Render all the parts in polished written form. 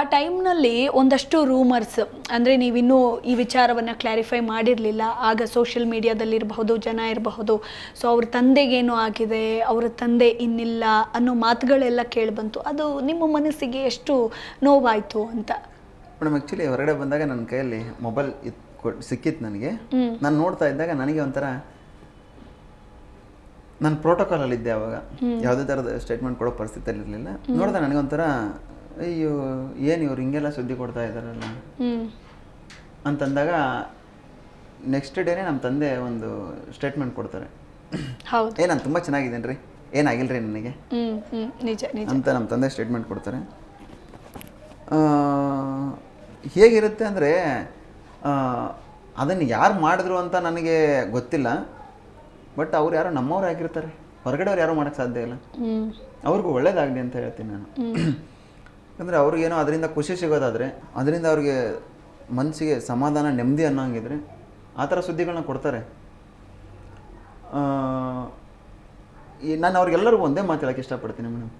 ಆ ಟೈಮ್ನಲ್ಲಿ ಒಂದಷ್ಟು ರೂಮರ್ಸ್ ಅಂದರೆ ನೀವಿನ್ನೂ ಈ ವಿಚಾರವನ್ನು ಕ್ಲಾರಿಫೈ ಮಾಡಿರಲಿಲ್ಲ. ಆಗ ಸೋಷಿಯಲ್ ಮೀಡಿಯಾದಲ್ಲಿರಬಹುದು, ಜನ ಇರಬಹುದು, ಸೊ ಅವ್ರ ತಂದೆಗೇನೋ ಆಗಿದೆ, ಅವರ ತಂದೆ ಇನ್ನಿಲ್ಲ ಅನ್ನೋ ಮಾತುಗಳೆಲ್ಲ ಕೇಳಿಬಂತು. ಅದು ನಿಮ್ಮ ಮನಸ್ಸಿಗೆ ಎಷ್ಟು ನೋವಾಯಿತು ಅಂತ? ಮೇಡಮ್, ಆ್ಯಕ್ಚುಲಿ ಹೊರಗಡೆ ಬಂದಾಗ ನನ್ನ ಕೈಯಲ್ಲಿ ಮೊಬೈಲ್ ಸಿಕ್ಕಿತ್ತು ನನಗೆ. ನಾನು ನೋಡ್ತಾ ಇದ್ದಾಗ ನನಗೆ ಒಂಥರ, ನಾನು ಪ್ರೋಟೋಕಾಲಲ್ಲಿದ್ದೆ ಅವಾಗ, ಯಾವುದೇ ಥರದ ಸ್ಟೇಟ್ಮೆಂಟ್ ಕೊಡೋ ಪರಿಸ್ಥಿತಿಯಲ್ಲಿ ಇರಲಿಲ್ಲ. ನೋಡಿದೆ ನನಗೊಂಥರ, ಅಯ್ಯೋ ಏನು ಇವ್ರು ಹಿಂಗೆಲ್ಲ ಸುದ್ದಿ ಕೊಡ್ತಾ ಇದ್ದಾರಲ್ಲ ಅಂತಂದಾಗ ನೆಕ್ಸ್ಟ್ ಡೇನೇ ನಮ್ಮ ತಂದೆ ಒಂದು ಸ್ಟೇಟ್ಮೆಂಟ್ ಕೊಡ್ತಾರೆ. ನಾನು ತುಂಬ ಚೆನ್ನಾಗಿದ್ದೇನೆ ರೀ, ಏನಾಗಿಲ್ಲ ರೀ ನನಗೆ ಅಂತ ನಮ್ಮ ತಂದೆ ಸ್ಟೇಟ್ಮೆಂಟ್ ಕೊಡ್ತಾರೆ. ಹೇಗಿರುತ್ತೆ ಅಂದರೆ, ಅದನ್ನು ಯಾರು ಮಾಡಿದ್ರು ಅಂತ ನನಗೆ ಗೊತ್ತಿಲ್ಲ, ಬಟ್ ಅವ್ರು ಯಾರೋ ನಮ್ಮವ್ರು ಆಗಿರ್ತಾರೆ, ಹೊರಗಡೆ ಅವ್ರು ಯಾರೂ ಮಾಡೋಕ್ಕೆ ಸಾಧ್ಯ ಇಲ್ಲ. ಅವ್ರಿಗೂ ಒಳ್ಳೇದಾಗಲಿ ಅಂತ ಹೇಳ್ತೀನಿ ನಾನು. ಯಾಕಂದರೆ ಅವ್ರಿಗೇನೋ ಅದರಿಂದ ಖುಷಿ ಸಿಗೋದಾದರೆ, ಅದರಿಂದ ಅವ್ರಿಗೆ ಮನಸ್ಸಿಗೆ ಸಮಾಧಾನ, ನೆಮ್ಮದಿ ಅನ್ನೋಂಗಿದ್ರೆ ಆ ಥರ ಸುದ್ದಿಗಳನ್ನ ಕೊಡ್ತಾರೆ. ನಾನು ಅವ್ರಿಗೆಲ್ಲರಿಗೂ ಒಂದೇ ಮಾತು ಹೇಳೋಕ್ಕೆ ಇಷ್ಟಪಡ್ತೀನಿ ಮೇಡಮ್,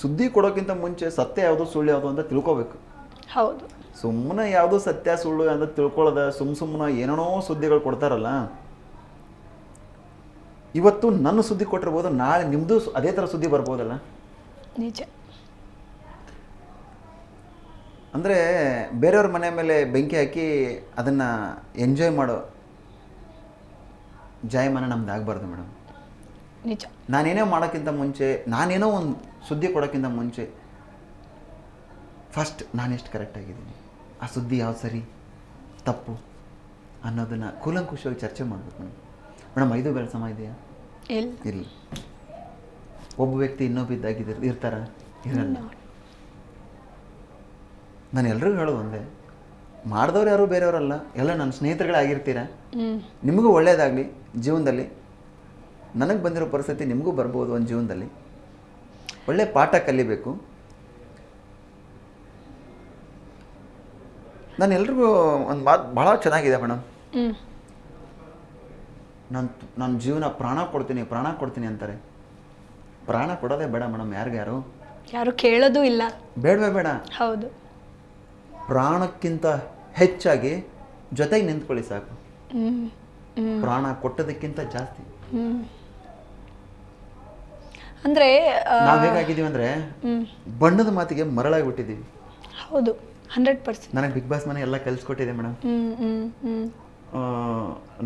ಸುದ್ದಿ ಕೊಡೋಕ್ಕಿಂತ ಮುಂಚೆ ಸತ್ಯ ಯಾವುದು ಸುಳ್ಳು ಯಾವುದು ಅಂತ ತಿಳ್ಕೊಬೇಕು. ಹೌದು, ಸುಮ್ಮನೆ ಯಾವುದು ಸತ್ಯ ಸುಳ್ಳು ಅಂತ ತಿಳ್ಕೊಳ್ಳೋದ ಸುಮ್ಮನೆ ಏನೇನೋ ಸುದ್ದಿಗಳು ಕೊಡ್ತಾರಲ್ಲ. ಇವತ್ತು ನನ್ನ ಸುದ್ದಿ ಕೊಟ್ಟಿರ್ಬೋದು, ನಾಳೆ ನಿಮ್ಮದು ಅದೇ ಥರ ಸುದ್ದಿ ಬರ್ಬೋದಲ್ಲ. ನಿಜ. ಅಂದರೆ ಬೇರೆಯವ್ರ ಮನೆ ಮೇಲೆ ಬೆಂಕಿ ಹಾಕಿ ಅದನ್ನು ಎಂಜಾಯ್ ಮಾಡೋ ಜಾಯಮಾನ ನಮ್ದು ಆಗಬಾರ್ದು ಮೇಡಮ್. ನಿಜ. ನಾನೇನೋ ಮಾಡೋಕ್ಕಿಂತ ಮುಂಚೆ, ನಾನೇನೋ ಒಂದು ಸುದ್ದಿ ಕೊಡೋಕ್ಕಿಂತ ಮುಂಚೆ ಫಸ್ಟ್ ನಾನೆಷ್ಟು ಕರೆಕ್ಟಾಗಿದ್ದೀನಿ, ಆ ಸುದ್ದಿ ಯಾವ್ದು ಸರಿ ತಪ್ಪು ಅನ್ನೋದನ್ನು ಕೂಲಂಕುಷವಾಗಿ ಚರ್ಚೆ ಮಾಡಬೇಕು ಮೇಡಮ್. ಮೇಡಮ್, 5 ಬೇಳೆ ಸಮ ಇದೆಯಾ? ಇಲ್ಲ. ಒಬ್ಬ ವ್ಯಕ್ತಿ ಇನ್ನೊಬ್ಬಿದ್ದಾಗಿದ್ದ ಇರ್ತಾರ? ಇರಲ್ಲ. ನಾನು ಎಲ್ರಿಗೂ ಹೇಳೋದು ಒಂದೇ, ಮಾಡಿದವ್ರು ಯಾರು ಬೇರೆಯವರಲ್ಲ, ಎಲ್ಲ ನನ್ನ ಸ್ನೇಹಿತರುಗಳಾಗಿರ್ತೀರ. ನಿಮಗೂ ಒಳ್ಳೇದಾಗಲಿ ಜೀವನದಲ್ಲಿ. ನನಗೆ ಬಂದಿರೋ ಪರಿಸ್ಥಿತಿ ನಿಮಗೂ ಬರ್ಬೋದು ಒಂದು ಜೀವನದಲ್ಲಿ. ಒಳ್ಳೆ ಪಾಠ ಕಲಿಬೇಕು. ನಾನು ಎಲ್ರಿಗೂ ಒಂದು ಮಾತು ಭಾಳ ಚೆನ್ನಾಗಿದೆ ಮೇಡಮ್, ನನ್ನ ಜೀವನ ಪ್ರಾಣ ಕೊಡ್ತೀನಿ ಅಂತಾರೆ. ಪ್ರಾಣ ಕೊಡೋದೇ ಬೇಡ ಮೇಡಮ್, ಯಾರು ಕೇಳೋದು ಇಲ್ಲ. ಬೇಡವೇ ಬೇಡ. ಹೌದು. ಪ್ರಾಣಕ್ಕಿಂತ ಹೆಚ್ಚಾಗಿ ಜೊತೆಗೆ ನಿಂತ್ಕೊಳ್ಳಿ ಸಾಕು. ಪ್ರಾಣ ಕೊಟ್ಟದಕ್ಕಿಂತ ಜಾಸ್ತಿ. ಅಂದ್ರೆ ನಾವು ಹೇಗಾಗಿದ್ದೀವಿ ಅಂದರೆ, ಬಣ್ಣದ ಮಾತಿಗೆ ಮರಳಾಗಿ ಬಿಟ್ಟಿದ್ದೀವಿ. ಹೌದು, 100%. ನನಗೆ ಬಿಗ್ ಬಾಸ್ ಮನೆ ಎಲ್ಲ ಕಲಿಸ್ಕೊಟ್ಟಿದೆ ಮೇಡಮ್.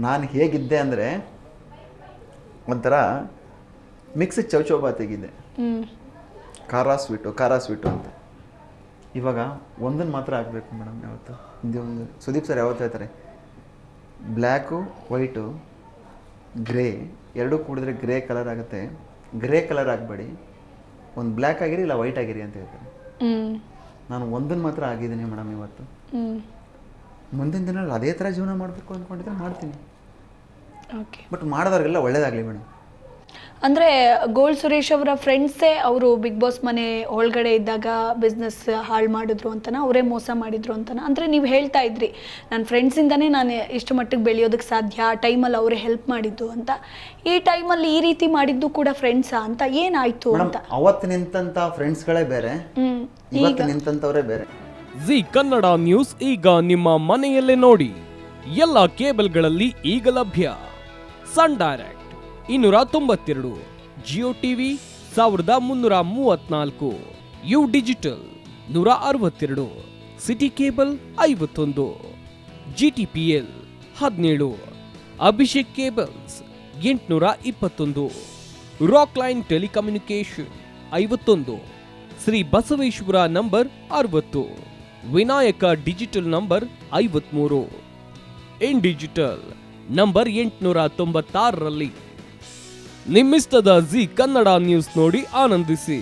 ನಾನು ಹೇಗಿದ್ದೆ ಅಂದರೆ, ಒಂಥರ ಮಿಕ್ಸ್ ಚೌಚೌಬಾತಿಗಿದ್ದೆ, ಖಾರ ಸ್ವೀಟು ಅಂತ. ಇವಾಗ ಒಂದನ್ನು ಮಾತ್ರ ಆಗಬೇಕು ಮೇಡಮ್. ಯಾವತ್ತು ಒಂದು ಸುದೀಪ್ ಸರ್ ಯಾವತ್ತು ಹೇಳ್ತಾರೆ, ಬ್ಲ್ಯಾಕು ವೈಟು ಗ್ರೇ ಎರಡೂ ಕೂಡಿದ್ರೆ ಗ್ರೇ ಕಲರ್ ಆಗುತ್ತೆ, ಗ್ರೇ ಕಲರ್ ಆಗಬೇಡಿ, ಒಂದು ಬ್ಲ್ಯಾಕ್ ಆಗಿರಿ ಇಲ್ಲ ವೈಟ್ ಆಗಿರಿ ಅಂತ ಹೇಳ್ತಾರೆ. ನಾನು ಒಂದನ್ನು ಮಾತ್ರ ಆಗಿದ್ದೀನಿ ಮೇಡಮ್ ಇವತ್ತು. ಮುಂದಿನ ದಿನಗಳಲ್ಲಿ ಅದೇ ಥರ ಜೀವನ ಮಾಡಬೇಕು ಅಂದ್ಕೊಂಡಿದ್ರೆ ಮಾಡ್ತೀನಿ. ಬಟ್ ಮಾಡಿದವ್ರಿಗೆಲ್ಲ ಒಳ್ಳೇದಾಗಲಿ ಮೇಡಮ್. ಅಂದರೆ ಗೋಲ್ಡ್ ಸುರೇಶ್ ಅವರ ಫ್ರೆಂಡ್ಸೇ ಅವರು ಬಿಗ್ ಬಾಸ್ ಮನೆ ಒಳಗಡೆ ಇದ್ದಾಗ ಬಿಸ್ನೆಸ್ ಹಾಳು ಮಾಡಿದ್ರು ಅಂತನ, ಅವರೇ ಮೋಸ ಮಾಡಿದ್ರು ಅಂತನ. ಅಂದರೆ ನೀವು ಹೇಳ್ತಾ ಇದ್ರಿ, ನನ್ನ ಫ್ರೆಂಡ್ಸಿಂದನೇ ನಾನು ಇಷ್ಟು ಮಟ್ಟಿಗೆ ಬೆಳೆಯೋದಕ್ಕೆ ಸಾಧ್ಯ, ಆ ಟೈಮಲ್ಲಿ ಅವರೇ ಹೆಲ್ಪ್ ಮಾಡಿದ್ದು ಅಂತ. ಈ ಟೈಮಲ್ಲಿ ಈ ರೀತಿ ಮಾಡಿದ್ದು ಕೂಡ ಫ್ರೆಂಡ್ಸಾ ಅಂತ? ಏನಾಯಿತು ಅಂತ? ಅವತ್ತು ನಿಂತಂಥ ಫ್ರೆಂಡ್ಸ್ಗಳೇ ಬೇರೆ, ಇವತ್ತು ನಿಂತಂಥವರೇ ಬೇರೆ. ಜಿ ಕನ್ನಡ ನ್ಯೂಸ್ ಈಗ ನಿಮ್ಮ ಮನೆಯಲ್ಲೇ ನೋಡಿ. ಎಲ್ಲ ಕೇಬಲ್ಗಳಲ್ಲಿ ಈಗ ಲಭ್ಯ. Sun direct 292, Jio TV 1334, U digital 162, city cable 51, GTPL 17, Abhishek cables 821, rock line telecommunication 51, Shri Basaveshwara number 60, Vinayaka digital number 53, in digital number 896ರಲ್ಲಿ. ನಿಮ್ಮಿಸ್ತದ ಜಿ ಕನ್ನಡ ನ್ಯೂಸ್ ನೋಡಿ ಆನಂದಿಸಿ.